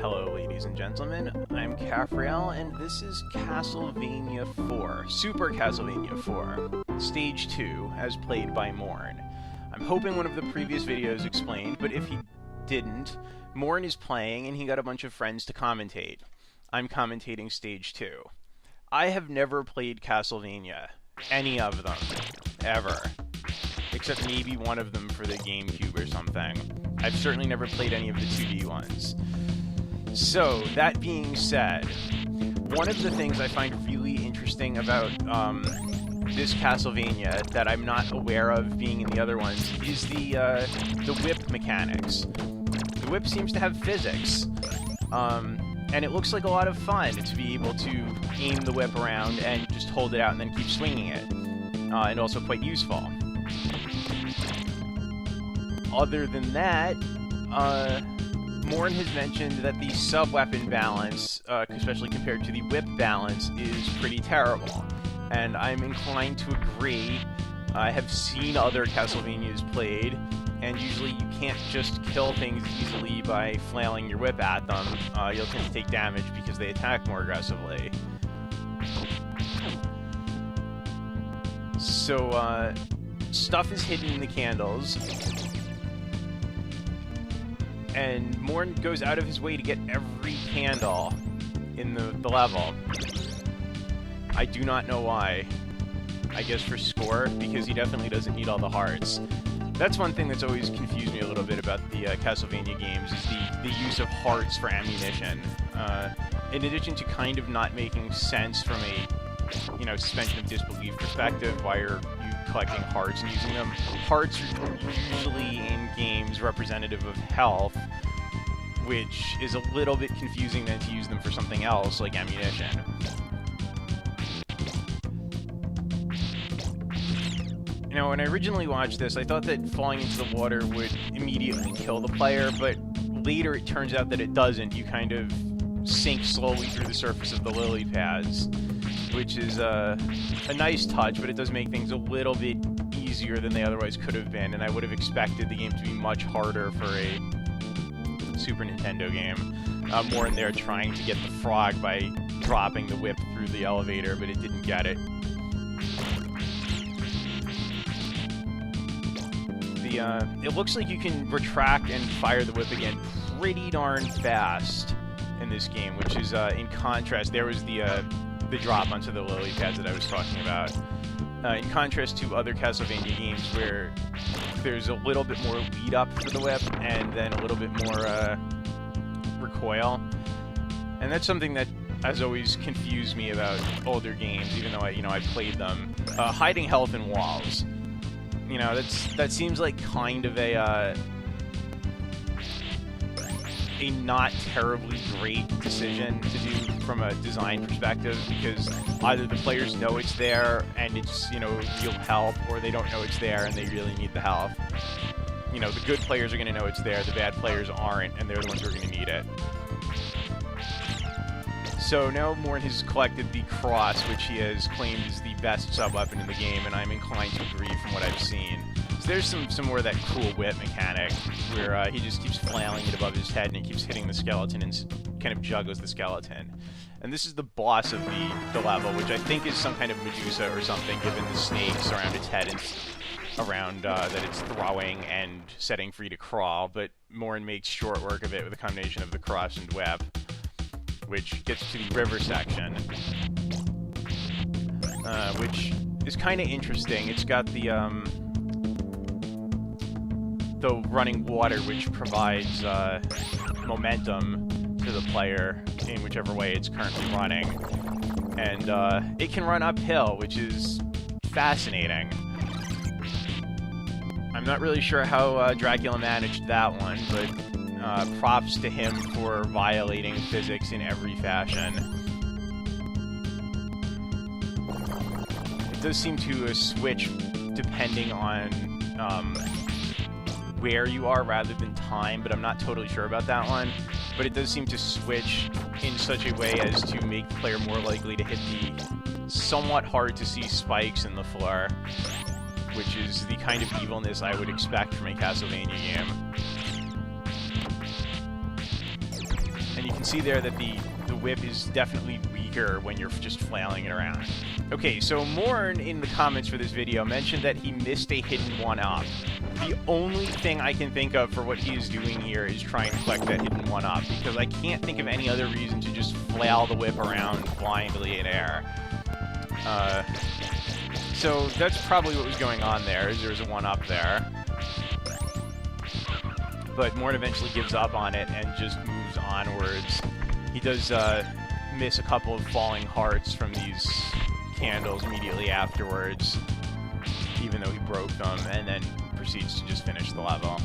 Hello, ladies and gentlemen. I'm Caphriel, and this is Castlevania 4, Super Castlevania 4, Stage 2, as played by Morn. I'm hoping one of the previous videos explained, but if he didn't, Morn is playing, and he got a bunch of friends to commentate. I'm commentating Stage 2. I have never played Castlevania, any of them, ever. Except maybe one of them for the GameCube or something. I've certainly never played any of the 2D ones. So, that being said, one of the things I find really interesting about this Castlevania that I'm not aware of being in the other ones is the whip mechanics. The whip seems to have physics, and it looks like a lot of fun to be able to aim the whip around and just hold it out and then keep swinging it, and also quite useful. Other than that, Morn has mentioned that the sub-weapon balance, especially compared to the whip balance, is pretty terrible. And I'm inclined to agree. I have seen other Castlevanias played, and usually you can't just kill things easily by flailing your whip at them. You'll tend to take damage because they attack more aggressively. So, stuff is hidden in the candles. And Morn goes out of his way to get every candle in the level. I do not know why. I guess for score, because he definitely doesn't need all the hearts. That's one thing that's always confused me a little bit about the Castlevania games, is the use of hearts for ammunition. In addition to kind of not making sense from a, suspension of disbelief perspective, why are you collecting hearts and using them? Hearts are usually in games representative of health, which is a little bit confusing then to use them for something else, like ammunition. When I originally watched this, I thought that falling into the water would immediately kill the player, but later it turns out that it doesn't. You kind of sink slowly through the surface of the lily pads, which is a nice touch, but it does make things a little bit easier than they otherwise could have been, and I would have expected the game to be much harder for a Super Nintendo game. More in there trying to get the frog by dropping the whip through the elevator, but it didn't get it. It looks like you can retract and fire the whip again pretty darn fast in this game, which is in contrast. There was the drop onto the lily pads that I was talking about. In contrast to other Castlevania games where there's a little bit more lead up for the whip and then a little bit more recoil. And that's something that has always confused me about older games, even though I played them. Hiding health in walls. That seems like kind of a not terribly great decision to do from a design perspective, because either the players know it's there and it's, you'll help, or they don't know it's there and they really need the help. The good players are going to know it's there, the bad players aren't, and they're the ones who are going to need it. So now Morn has collected the cross, which he has claimed is the best sub-weapon in the game, and I'm inclined to agree from what I've seen. So there's some more of that cool whip mechanic, where he just keeps flailing it above his head and it keeps hitting the skeleton and kind of juggles the skeleton. And this is the boss of the level, which I think is some kind of Medusa or something, given the snakes around its head and around that it's throwing and setting free to crawl, but Morn makes short work of it with a combination of the cross and whip, which gets to the river section, which is kind of interesting. It's got the running water, which provides momentum to the player in whichever way it's currently running, and it can run uphill, which is fascinating. I'm not really sure how Dracula managed that one, but props to him for violating physics in every fashion. It does seem to switch depending on where you are rather than time, but I'm not totally sure about that one. But it does seem to switch in such a way as to make the player more likely to hit the somewhat hard to see spikes in the floor, which is the kind of evilness I would expect from a Castlevania game. And you can see there that the whip is definitely weaker when you're just flailing it around. Okay, so Morn in the comments for this video mentioned that he missed a hidden 1-up. The only thing I can think of for what he is doing here is trying to collect that hidden 1-up, because I can't think of any other reason to just flail the whip around blindly in air. So that's probably what was going on there, is there was a 1-up there. But Morn eventually gives up on it and just moves onwards. He does miss a couple of falling hearts from these candles immediately afterwards, even though he broke them, and then proceeds to just finish the level.